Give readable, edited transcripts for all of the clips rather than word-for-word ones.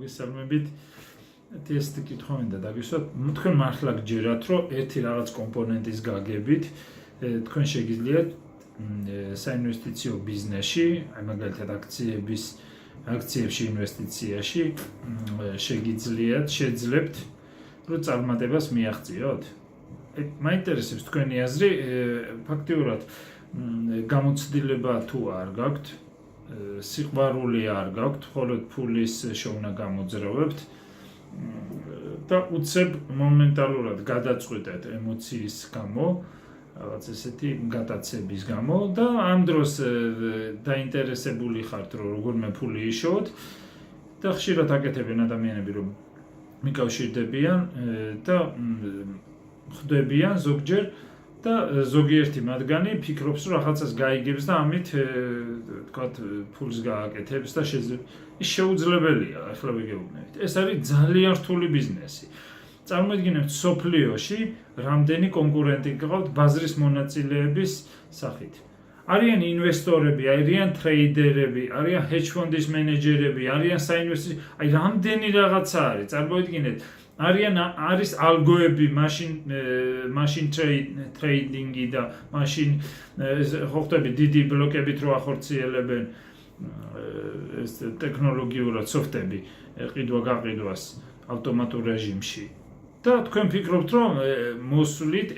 მოგესალმებით. Ეს კითხვა მინდა დაგისვათ. თქვენ მართლა გჯერათ, რომ ერთი რაღაც კომპონენტის გაგებით თქვენ შეგიძლიათ საინვესტიციო ბიზნესში, აი მაგალითად აქციებში ინვესტიციაში შეძლებთ, რომ წარმატებას მიაღწიოთ. მაინტერესებს თქვენი აზრი, ფაქტიურად გამოცდილება თუ არ გაქვთ, სიყვარული არ გაქვთ, მხოლოდ ფულის შოვნა გამოძრავებთ და უცებ მომენტალურად გადაწყვეტეთ ემოციის გამო, რაღაც ესეთი გატაცების გამო და ამ დროს დაინტერესებული ხართ, რომ როგორმე ფული იშოვოთ და ხშირად აკეთებენ ადამიანები, რომ მიკავშირდებიან და ხვდებიან ზოგჯერ და ზოგიერთი მათგანი ფიქრობს, რომ რაღაცას გაიგებს და ამით თქვათ ფულს გააკეთებს და ის შეუძლებელია, ახლა ვიგეუბნებით. ეს არის ძალიან რთული ბიზნესი. წარმოიდგინეთ, სოფლიოში რამდენი კონკურენტი გყავთ ბაზრის მონაწილეების სახით. არიან ინვესტორები, არიან ტრეიდერები, არიან ჰედჯ ფონდის მენეჯერები, არიან საინვესტიციო, აი რამდენი რაღაცა არის. წარმოიდგინეთ, არის ალგოები, მაშინ ტრეიდინგი და მაშინ ხო ხტები დიდი ბლოკებით რო ახორციელებენ ეს ტექნოლოგიურად სოფტები ყიდვა-გაყიდვას ავტომატურ რეჟიმში. და თქვენ ფიქრობთ, რომ მოსვლით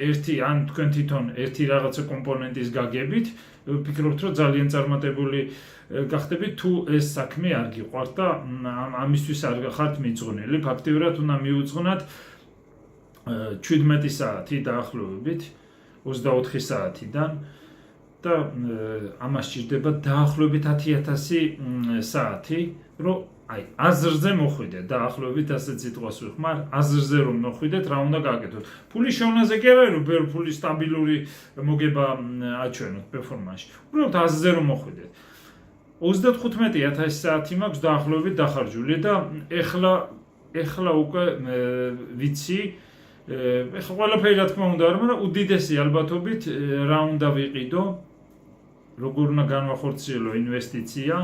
ან თქვენ თვითონ ერთი რაღაცა კომპონენტის გაგებით, ფიქრობთ, რომ ძალიან წარმატებული გახდებით, თუ ეს საქმე არ გიყვართ და ამისთვის არ ხართ მიძღვნილი. ფაქტიურად უნდა მიუძღვნათ 17 საათი დაახლოებით 24 საათიდან და ამას სჭირდება დაახლოებით 10,000 საათი, რომ აი აზრზე მოხვიდეთ, დაახლოებით ასეთ სიტყვას ვიხმარ, აზრზე რომ მოხვიდეთ, რა უნდა გააკეთოთ. ფულის შევნაზე კი არა, რომ ბევრი ფული სტაბილური მოგება აჩვენოთ პერფორმანსში. უბრალოდ აზრზე რომ მოხვიდეთ. 35,000 საათი მაქვს დაახლოებით დახარჯული და ეხლა უკვე ვიცი, ეხლა ყველაფერი რა თქმა უნდა არ, მაგრამ უდიდესი ალბათობით რა უნდა ვიყიდო, როგორ უნდა განვახორციელო ინვესტიცია,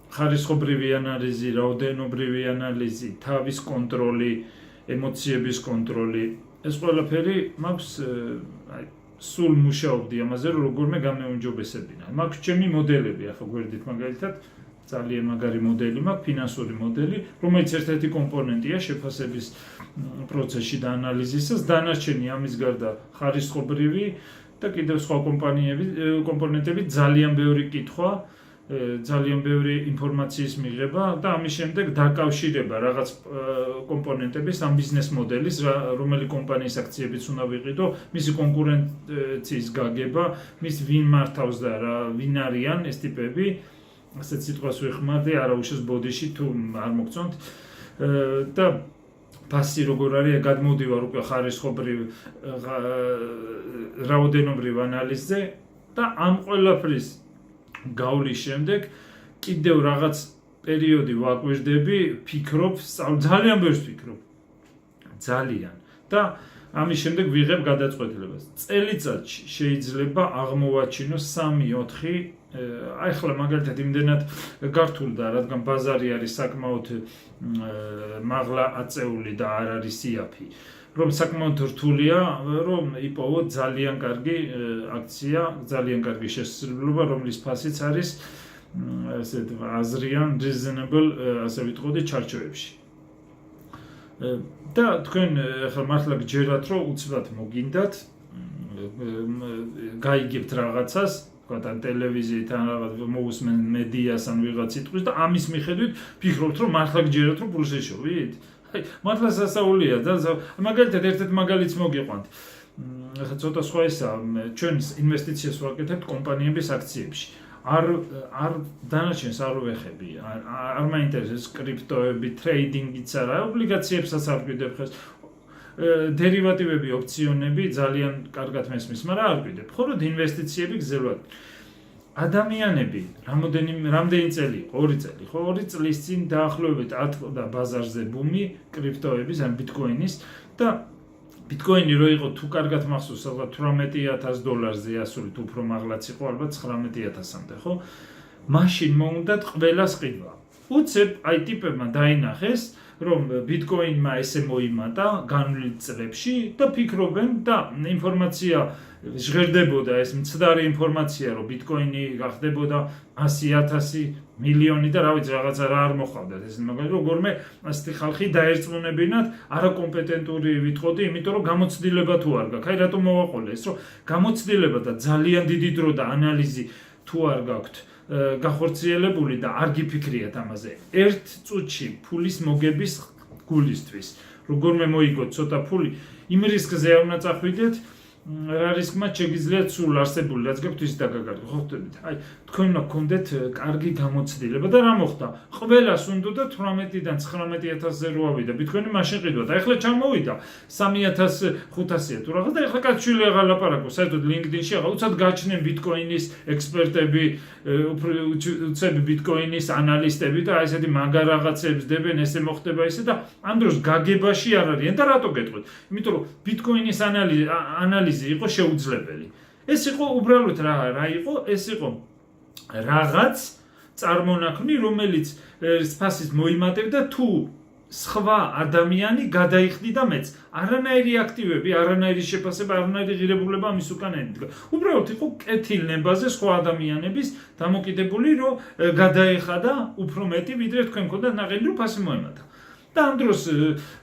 ხარისხობრივი ანალიზი, რაოდენობრივი ანალიზი, თავის კონტროლი, ემოციების კონტროლი. ეს ყველაფერი მაქვს სულ მუშაობდი ამაზე, რომ როგორმე გამეუმჯობესებინა. მაქვს ჩემი მოდელები, ახლა გვერდით მაგალითად, ძალიან მაგარი მოდელი მაქვს, ფინანსური მოდელი, რომელიც ერთ-ერთი კომპონენტია შეფასების პროცესში და ანალიზისას, დანარჩენი ამის გარდა ხარისხობრივი და კიდევ სხვა კომპონენტები, ძალიან ბევრი კითხვა, ძალიან ბევრი ინფორმაციის მიღება და ამის შემდეგ დაკავშირება რაღაც კომპონენტების ამ ბიზნეს მოდელის, რომელი კომპანიის აქციებიც უნდა ვიყიდო, მისი კონკურენციის გაგება, ვინ მართავს და ვინ არიან ეს ტიპები, ასეთ სიტყვას ვიხმარდი, არა უშოს ბოდიში თუ არ მოგწონთ და ფასი როგორ არის, გადმოვდივარ უკვე ხარისხობრივ რაოდენობრივ ანალიზზე და ამ ყველაფრის გავლის შემდეგ კიდევ რაღაც პერიოდი ვაკვირდები, ფიქრობ, ძალიან ბევრს ვფიქრობ. ძალიან. და ამის შემდეგ ვიღებ გადაწყვეტილებას. წელიწადში შეიძლება აღმოვაჩინო 3-4 აი ახლა მაგალითად იმდენად გართულდა, რადგან ბაზარი არის საკმაოდ მაღლა აწეული და არ არის იაფი. რომ საკმაოდ რთულია, რომ იპოვოთ ძალიან კარგი აქცია, ძალიან კარგი შესაძლებლობა, რომლის ფასიც არის ასეთ აზრიან reasonable, ასე ვიტყოდი, ჩარჩოებში. და თქვენ ახლა მართლა გჯერათ, რომ უცბად მოგინდათ, გაიგებთ რაღაცას, თქვათ ან ტელევიზიით ან რაღაც მოусმენ მედიას ან ვიღაც სიტყვის და ამის მიხედვით ფიქრობთ, რომ მართლა გჯერათ, რომ ფულს ეშოვით. მართლა სასაულია და მაგალითად ერთ-ერთ მაგალითს მოგიყვანთ. ახლა ცოტა სხვა ისაა, ჩვენ ინვესტიციას ვაკეთებთ კომპანიების აქციებში. არ დანარჩენს არ ვეხები, არ მაინტერესებს კრიპტოები, ტრეიდინგიც არა, ობლიგაციებსაც არ ვყიდებ ხეს. დერივატივები, ოპციონები ძალიან კარგად მესმის, მაგრამ არ ვყიდებ. მხოლოდ ინვესტიციები გზელვად. ადამიანები რამდენი წელი იყო? 2 წელი, ხო? 2 წლის წინ დაახლოებით ატყდა ბაზარზე ბუმი კრიპტოების, ან ბიტკოინის და ბიტკოინი რო იყო თუ კარგად მახსოვს, ალბათ $18,000 ასული, თუ უფრო მაღლაც იყო, ალბათ 19,000-მდე, ხო? მაშინ მოუნდათ ყველას ყიდვა. უცებ აი ტიპებმა დაინახეს რომ ბიტკოინმა ესე მოიმატა განვლილ წლებში და ფიქრობენ და ინფორმაცია ჟღერდებოდა ეს მცდარი ინფორმაცია რომ ბიტკოინი გახდებოდა 100,000 მილიონი და რა ვიცი რაღაცა რა არ მოხავდათ ეს მაგალითად როგორმე ასეთი ხალხი დაერწმუნებინათ არაკომპეტენტური ვიტყოდი იმიტომ რომ გამოცდილება თუ არ გაქვს აი რატომ მოვაყოლე ეს რომ გამოცდილება და ძალიან დიდი დრო და ანალიზი თუ არ გაქვთ გახორციელებული და არ გიფიქრიათ ამაზე ერთ წუთში ფულის მოგების გულისთვის როგორმე მოიგოთ ცოტა ფული იმ რისკზე არ უნდა წახვიდეთ რა რისკმა შეგიძლიათ სულ არსებული რაც გაქვთ ის დაგაგარდო ხო ხდებით აი თქვენ უნდა გქონდეთ კარგი გამოცდილება და რა მოხდა ყველას უნდოდა 18-დან 19,000-ზე რო ავიდა ბიტკოინი მაშინ ყიდვა და ეხლა ჩამოვიდა 3,500-ია თუ რაღაცა და ეხლა კაცშვილი აღარ ლაპარაკობს საერთოდ LinkedIn-ში აღარ უცად გაჩნდნენ ბიტკოინის ექსპერტები უცებ ბიტკოინის ანალისტები და აი ესეთი მაგარ რაღაცებს დებენ ესე მოხდება ისე და ამ დროს გაგებაში არ არიან და რატო გეტყვით იმიტომ რომ ბიტკოინის ანალიზი იყო შეუძლებელი ეს იყო უბრალოდ რა იყო ეს იყო რაღაც წარმონაქმნი რომელიც ფასის მოიმატებდა თუ სხვა ადამიანი გადაიხდიდა მეც არანაირი აქტივები არანაირი შეფასება არანაირი ღირებულება ამის უკან ენდგა უბრალოდ იყო კეთილნებაზე სხვა ადამიანების დამოკიდებული რომ გადაეხადა უფრო მეტი ვიდრე თქვენ გქონდა ნაყინი რომ ფასი მოიმატა და ამ დროს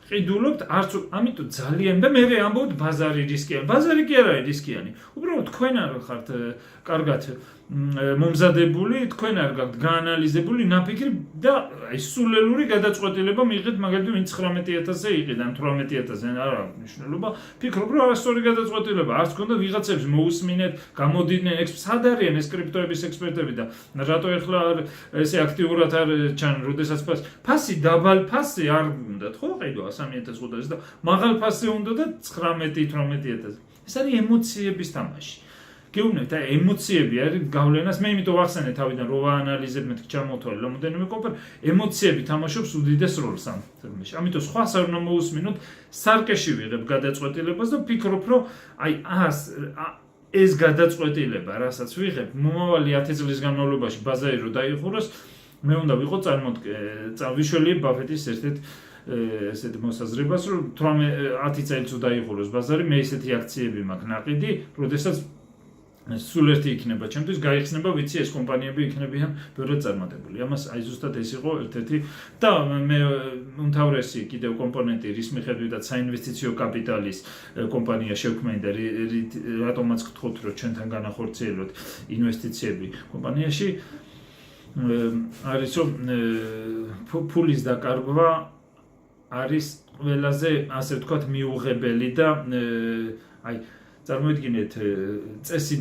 ყიდულობთ არც ამიტომ ძალიან და მე ამბობთ ბაზარი რისკიანი ბაზარი კი არ არის რისკიანი უბრალოდ თქვენ არ ხართ კარგად მომზადებული თქვენ არ გაქვთ გაანალიზებული ნაფიქრი და აი სულელური გადაწყვეტილება მიიღეთ მაგალითად 19,000-ზე იყიდან 18,000-ზე არ აქვს მნიშვნელობა ფიქრობ რომ არასწორი გადაწყვეტილება არც გქონდა ვიღაცებს მოусმინეთ გამოდიდნენ სად არიან ეს კრიპტოების ექსპერტები და რატო ეხლა ესე აქტიურად არ ჩან როდესაც ფასი დაბალ ფასი არ უნდათ ხო ყიდვა 3,500 და მაღალ ფასი უნდა და 19-18,000 ეს არის ემოციების თამაში გეუბნებთ აი ემოციები არის გავლენას მე იმიტომ ვახსენე თავიდან რო ვაანალიზებ მეთქი ჩამოთვალე რამოდენიმე კომპანია ემოციები თამაშობს უდიდეს როლს ამ თემაში ამიტომ სხვას არ უნდა მოусმინოთ სარკეში ვიღებ გადაწყვეტილებას და ვფიქრობ რომ აი ეს გადაწყვეტილება რასაც ვიღებ მომავალი 10 წლის განმავლობაში ბაზარი რო დაიხუროს მე უნდა ვიყო ვიშველიებ ბაფეტის ერთ-ერთ ესეთ მოსაზრებას რომ 10 წელს უნდა დაიხუროს ბაზარი მე ესეთი აქციები მაქვს ნაყიდი როდესაც სულ ერთი იქნება ჩემთვის გაიხსნება ვიცი ეს კომპანიები იქნებიან ბევრად წარმატებული ამას აი ზუსტად ეს იყო ერთ-ერთი და მე უმთავრესი კიდევ კომპონენტი რის მიხედვითაც საინვესტიციო კაპიტალის კომპანია შევქმნიდა რატომაც გთხოვთ რომ ჩვენთან განახორციელოთ ინვესტიციები კომპანიაში არის რომ ფულის დაკარგვა არის ყველაზე ასე ვთქვათ მიუღებელი და აი წარმოიდგინეთ წესი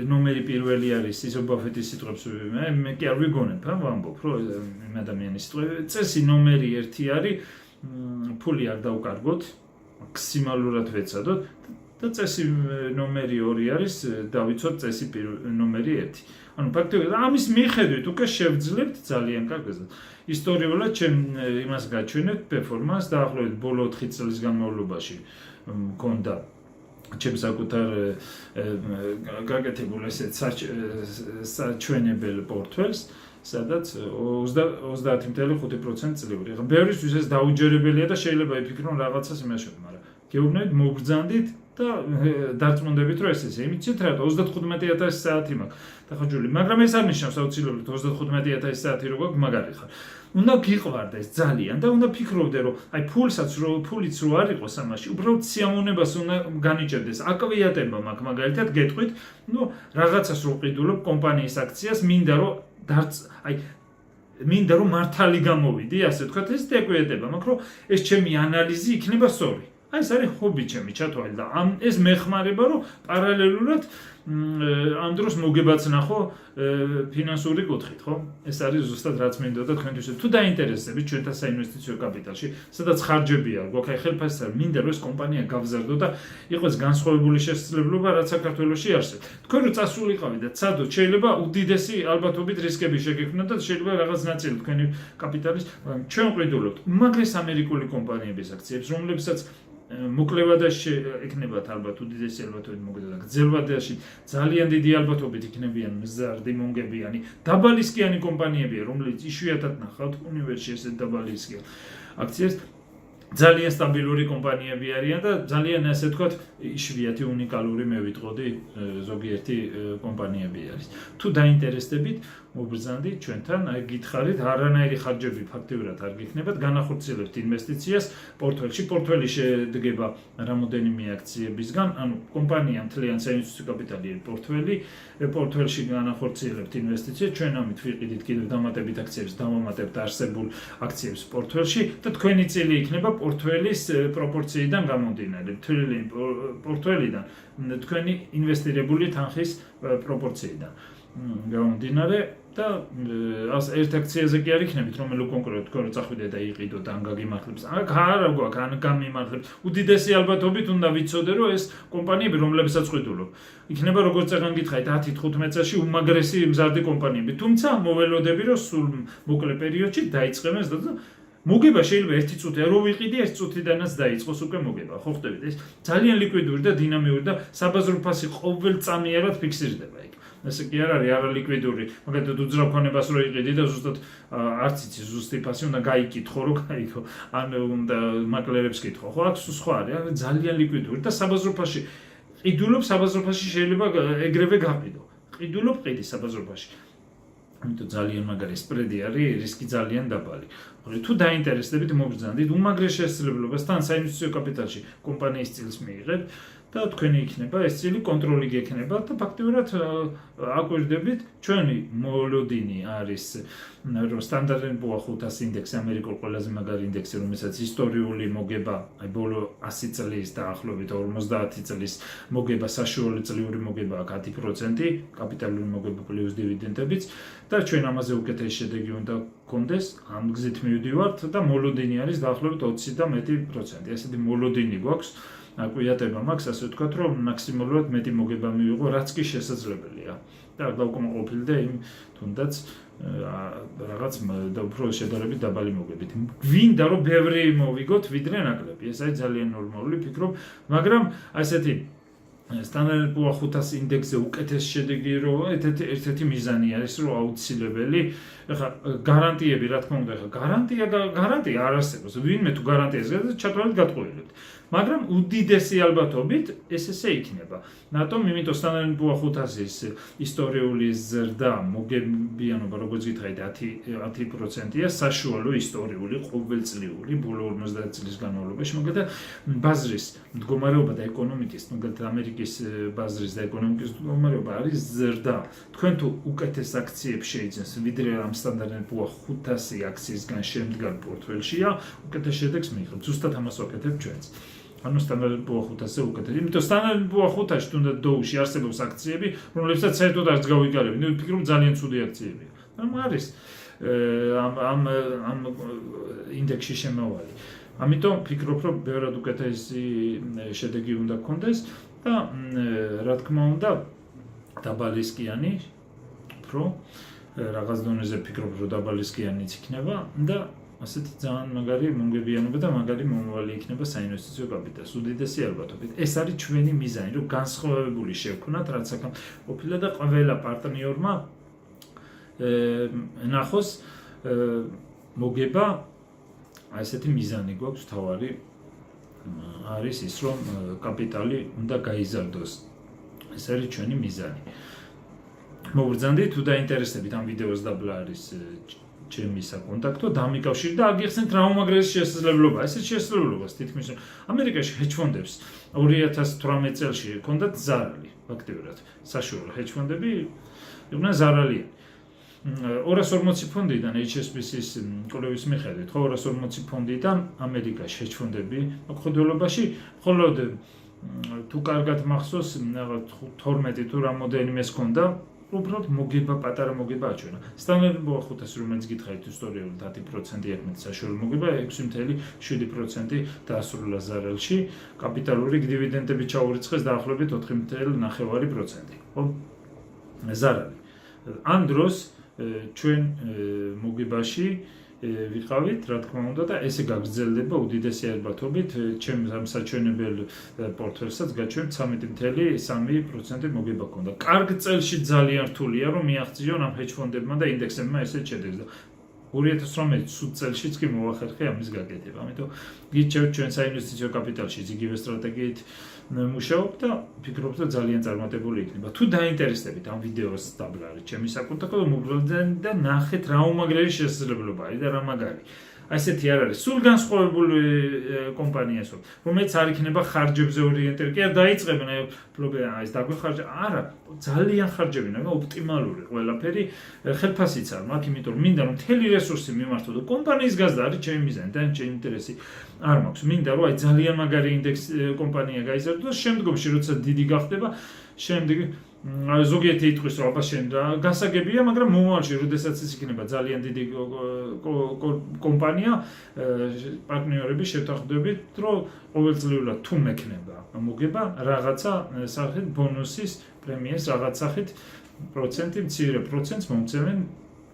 ნომერი პირველი არის ისო ბაფეტის სიტყვებს მე კი არ ვიგონებ ვამბობ რომ იმ ადამიანის სიტყვები წესი ნომერი 1 არის ფული არ დავკარგოთ მაქსიმალურად ვეცადოთ და წესი ნომერი 2 არის დავიცოთ წესი ნომერი 1 ანუ ფაქტობრივად ამის მიხედვით უკვე შევძლებთ ძალიან კარგად ისტორიულად ჩემ იმას გაჩვენებთ პერფორმანს დაახლოებით ბოლო 4 წლის განმავლობაში მქონდა ჩემს საკუთარ გაკეთებულ ესეთ საჩვენებელ პორტფელს სადაც 30.5% წლიური. ეხლა ბევრისთვის ეს დაუჯერებელია და შეიძლება იფიქრონ რაღაცას იმაშობ, მაგრამ გეუბნებით მოგბრძანდით და დარწმუნდებით რომ ეს ისე. იმით რა 35,000 საათი მაქვს დახარჯული, მაგრამ ეს არ ნიშნავს აუცილებლად 35,000 საათი როგორ მაგარი ხარ. უნდა გიყვარდეს ძალიან და უნდა ფიქრობდე რომ აი ფულიც რო არ იყოს ამაში, უბრალოდ სიამოვნებას უნდა განიჭერდეს. აკვიატება მაქვს მაგალითად გეტყვით, ნუ რაღაცას რო ყიდულობ კომპანიის აქციას, მინდა რომ მართალი გამოვიდი, ასე ვთქვათ, ეს აკვიატება მაქვს, რომ ეს ჩემი ანალიზი იქნება სწორი. აი ეს არის ჰობი ჩემი ჩათვალე და ეს მეხმარება რომ პარალელურად ამ დროს მოგებაც ნახო ფინანსური კუთხით, ხო? ეს არის ზუსტად რაც მინდოდა თქვენთვის. თუ დაინტერესებით ჩვენთან საინვესტიციო კაპიტალში, სადაც ხარჯები არ გვაქვს, აი ხელფასი მინდა რომ ეს კომპანია გავზარდო და იყოს განსხვავებული შესაძლებლობა, რაც საქართველოში არსებობს. თქვენ რო წასულიყავით და ცადოთ, შეიძლება უდიდესი ალბათობით რისკები შეგექმნათ და შეიძლება რაღაც ნაწილი თქვენი კაპიტალის ჩვენ ვყიდულობთ. უმაღლეს ამერიკული კომპანიების აქციებს, რომლებსაც მოკლევადაში ეკნებათ ალბათ უდიდესი ალბათობით მოგება და გრძელვადაში ძალიან დიდი ალბათობით იქნებიან მზარდი მონგებიანი დაბალისკიანი კომპანიებია, რომელიც იშვიათად ნახავთ უნივერსში ესეთ დაბალისკიან აქციებს. ძალიან სტაბილური კომპანიები არიან და ძალიან ასე ვთქვათ იშვიათი უნიკალური მე ვიტყოდი ზოგიერთი კომპანიები არის. თუ დაინტერესდებით, მობრძანდით ჩვენთან, აი გითხარით, არანაირი ხარჯები ფაქტიურად არ გიქნებათ, განახორციელებთ ინვესტიციას პორტფელში. პორტფელი შედგება რამოდენიმე აქციებისგან, ანუ კომპანია მთლიან საინვესტიციო კაპიტალი პორტფელი, პორტფელში განახორციელებთ ინვესტიციას, ჩვენ ამით ვიყიდით კიდევ დამატებით აქციებს, დავამატებთ არსებულ აქციებს პორტფელში და თქვენი წილი იქნება პორტფელის პროპორციიდან გამომდინარე, მთელი პორტფელიდან თქვენი ინვესტირებული თანხის პროპორციიდან გამომდინარე და ერთ აქციაზე კი არ იქნებით, რომელიც კონკრეტულად თქვენ წახვიდეთ და იყიდოთ ან გაგიმართლებს. აქ არა გვაქვს, ან გამიმართლებს. უდიდესი ალბათობით უნდა ვიცოდე, რომ ეს კომპანიები, რომლებსაც ყიდულობ, იქნება როგორც წეგან გითხარით 10-15 წელში უმაგრესი მზარდი კომპანიები. თუმცა მოველოდები, რომ სულ მოკლე პერიოდში დაიწყებენ და მოგება შეიძლება 1 წუთი რო ვიყიდი 1 წუთიდანაც დაიწყოს უკვე მოგება, ხო ხდებით ეს ძალიან ლიკვიდური და დინამიური და საბაზრო ფასი ყოველწამიერად ფიქსირდება იქ. ესე კი არ არის არალიკვიდური, მაგალითად უძრავ ქონებას რო იყიდი და ზუსტად არც იცი ზუსტი ფასი უნდა გაიკითხო, რო გაიქო, ან უნდა მაკლერებს კითხო, ხო აქ სხვა არის, ძალიან ლიკვიდური და საბაზრო ფასში ყიდულობ, საბაზრო ფასში შეიძლება ეგრევე გაყიდო. ყიდულობ, ყიდი საბაზრო ფასში. ამიტომ ძალიან მაგარი სპრედი არის, რისკი ძალიან დაბალი. თუ დაინტერესდებით, მობრძანდით უმაგრეს შესაძლებლობასთან საინვესტიციო კაპიტალში კომპანიის წილს მიიღებთ და თქვენი იქნება ეს წილი კონტროლი გექნება და ფაქტიურად აკვირდებით ჩვენი მოლოდინი არის რომ სტანდარტ & პუარ 500 ინდექსი ამერიკულ ყველაზე მაგარი ინდექსი, რომელსაც ისტორიული მოგება, აი ბოლო 100 წლის დაახლოებით 50 წლის მოგება, საშუალო წლიური მოგება აქ 10%, კაპიტალური მოგება პლუს დივიდენდებიც და ჩვენ ამაზე უკეთესი შედეგი უნდა გქონდეს, ამ გზით მივდივართ და მოლოდინი არის დაახლოებით 20 და მეტი პროცენტი. ესეთი მოლოდინი გვაქვს. აკვიატება მაქვს, ასე ვთქვათ, რომ მაქსიმალურად მეტი მოგება მივიღო, რაც კი შესაძლებელია. და დავკმაყოფილი და იმ თუნდაც რაღაც და უფრო შედარებით დაბალი მოგებით. გვინდა რომ ბევრი მოვიგოთ, ვიდრე ნაკლები. ეს არის ძალიან ნორმალური, ფიქრობ, მაგრამ ასეთი სტანდარტ & პუარ 500 ინდექსზე უკეთეს შედეგი რომ ერთ-ერთი მიზანი არის რომ აუცილებელი ეხლა გარანტიები რა თქმა უნდა ეხლა გარანტია არ არსებობს ვინმე თუ გარანტიას ჩათვალეთ გატყუილებთ მაგრამ უდიდესი ალბათობით ეს ესე იქნება რატომ იმიტომ სტანდარტ & პუარ 500-ის ისტორიული ზრდა მოგებიანობა როგორც გითხარით 10%-ია საშუალო ისტორიული ყოველწლიური ბოლო 50 წლის განმავლობაში მაგალითად ბაზრის მდგომარეობა და ეკონომიკის მაგალითად ამერიკის ბაზრის და ეკონომიკის მდგომარეობა არის ზრდა თქვენ თუ უკეთეს აქციებს შეიძენს ვიდრე ამ სტანდარტ & პუარ 500 აქციისგან შემდგარ პორტფელშია უკეთეს შედეგს მიიღებთ ზუსტად ამას ვაკეთებ ჩვენც ანუ სტანდარტ & პუარ 500-ზე უკეთეთ. იმიტომ სტანდარტ & პუარ 500-ში თუნდაც დოუში არსებობს აქციები, რომლებსაც საერთოდ არც გავიგარებთ. მე ვფიქრობ ძალიან ცუდი აქციებია. მაგრამ არის ამ ინდექსში შემავალი. ამიტომ ვფიქრობ, რომ ბევრად უკეთესი შედეგი უნდა გქონდეს და რა თქმა უნდა დაბალისკიანი უფრო რაღაც დონეზე ვფიქრობ, რომ დაბალისკიანიც იქნება და ასეთი ძალიან მაგარი მომგებიანობა და მაგარი მომავალი იქნება საინვესტიციო კაპიტალს. უდიდესი ალბათობით. ეს არის ჩვენი მიზანი, რომ განსხვავებული შევქნათ, რაც აქ ყოფილა და ყველა პარტნიორმა ნახოს მოგება ასეთი მიზანი გვაქვს თავარი არის ის, რომ კაპიტალი უნდა გაიზარდოს. ეს არის ჩვენი მიზანი. მოგრძანდით, თუ დაინტერესდებით ამ ვიდეოს დაბლა არის ჩემი საკონტაქტო დამიკავშირდით და აგიხსენთ რა უმაგრესი შესაძლებლობა. ესეთ შესაძლებლობას თითქმის ამერიკაში ჰედჯ ფონდებს 2018 წელში ჰქონდათ ზარალი, ფაქტიურად. საშუალო ჰედჯ ფონდები იყვნენ ზარალიანი. 240 ფონდიდან HSBC-ის კვლევის მიხედვით, 240 ფონდიდან ამერიკაში ჰედჯ ფონდები მოხდულობაში, მხოლოდ თუ კარგად მახსოვს, 12 თუ რამოდენიმეს ჰქონდა უბრალოდ მოგება პატარა მოგება აჩვენა. სტანდარტ & პუარ 500 რომელიც გითხარით ისტორიულად 10% ეხმეთ საშუალო მოგება 6.7% დაასრულა ზარალში, კაპიტალური დივიდენდები ჩაურიცხეს დაახლოებით 4.9%. ხო? ზარალი. ამ დროს ჩვენ მოგებაში ვიყავით, რა თქმა უნდა და ესე გაგრძელდება უდიდესი ალბათობით ჩემს ამ საჩვენებელ პორტფელსაც გაჩვენ 13.3% მოგება ქონდა. კარგ წელში ძალიან რთულია რომ მიაღწიონ ამ ჰედჯ ფონდებმა და ინდექსებმა ესეთ შედეგს და 2018 სულ წელშიც კი მოახერხე ამის გაკეთება. ამიტომ გიჩვენებთ ჩვენ საინვესტიციო კაპიტალში იგივე სტრატეგიით მუშაობ და ვფიქრობ, რომ ძალიან წარმატებული იქნება. თუ დაინტერესდებით ამ ვიდეოს დაბლარით ჩემი საკონტაქტო მოგრძალდეთ და ნახეთ რა უმაგრელი შესაძლებლობაა და რა მაგარი. აი ესეთი არ არის. სულ განსხვავებული კომპანიას ვარ, რომელიც არ იქნება ხარჯებზე ორიენტირებული. კი არ დაიწყებენ აი ეს დაგვეხარჯა. არა, ძალიან ხარჯები, მაგრამ ოპტიმალური ყველაფერი ხელფასიც არ მაქვს, იმიტომ რომ მინდა რომ მთელი რესურსი მიმართო და კომპანიის გაზრდა არის ჩემი მიზანი და ჩემი ინტერესი არ მაქვს. მინდა რომ აი ძალიან მაგარი ინდექს კომპანია გაიზარდოს, შემდგომში როცა დიდი გახდება, შემდეგ ზოგიერთი იტყვის რომ აბა შენ რა გასაგებია, მაგრამ მომავალში როდესაც ის იქნება ძალიან დიდი კომპანია, პარტნიორების შეთანხმდებით, რომ ყოველწლიურად თუ მექნება მოგება რაღაცა სახით ბონუსის პრემიას რაღაც სახით პროცენტი მცირე პროცენტს მომცემენ,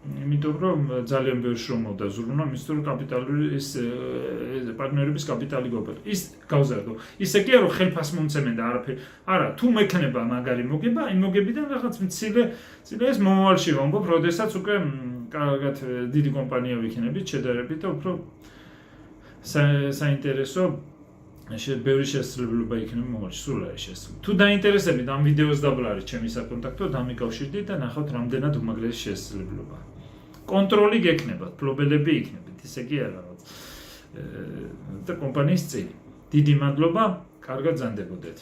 იმიტომ რომ ძალიან ბევრი შრომა და ზრუნვა მის თუ კაპიტალური ის პარტნიორების კაპიტალი გობერტ ის გავზარდო. ისე კი არა რომ ხელფას მომცემენ და არაფერი. არა, თუ მექნება მაგარი მოგება, იმ მოგებიდან რაღაც მცირე ეს მომავალში ვამბობ, როდესაც უკვე კარგად დიდი კომპანია ვიქნებით, შედარებით და უფრო საინტერესო ბევრი შესაძლებლობა იქნება მომავალში, სულ არის შესაძლებელი. თუ დაინტერესებით ამ ვიდეოს დაბლარით ჩემი საკონტაქტო, დამიკავშირდით და ნახავთ რამდენად უმაგრესი შესაძლებლობაა. კონტროლი გექნებათ, ფლობელები იქნებით, ისე კი არა რაღაც და კომპანიის წილი. დიდი მადლობა, კარგად ზანდებოდეთ.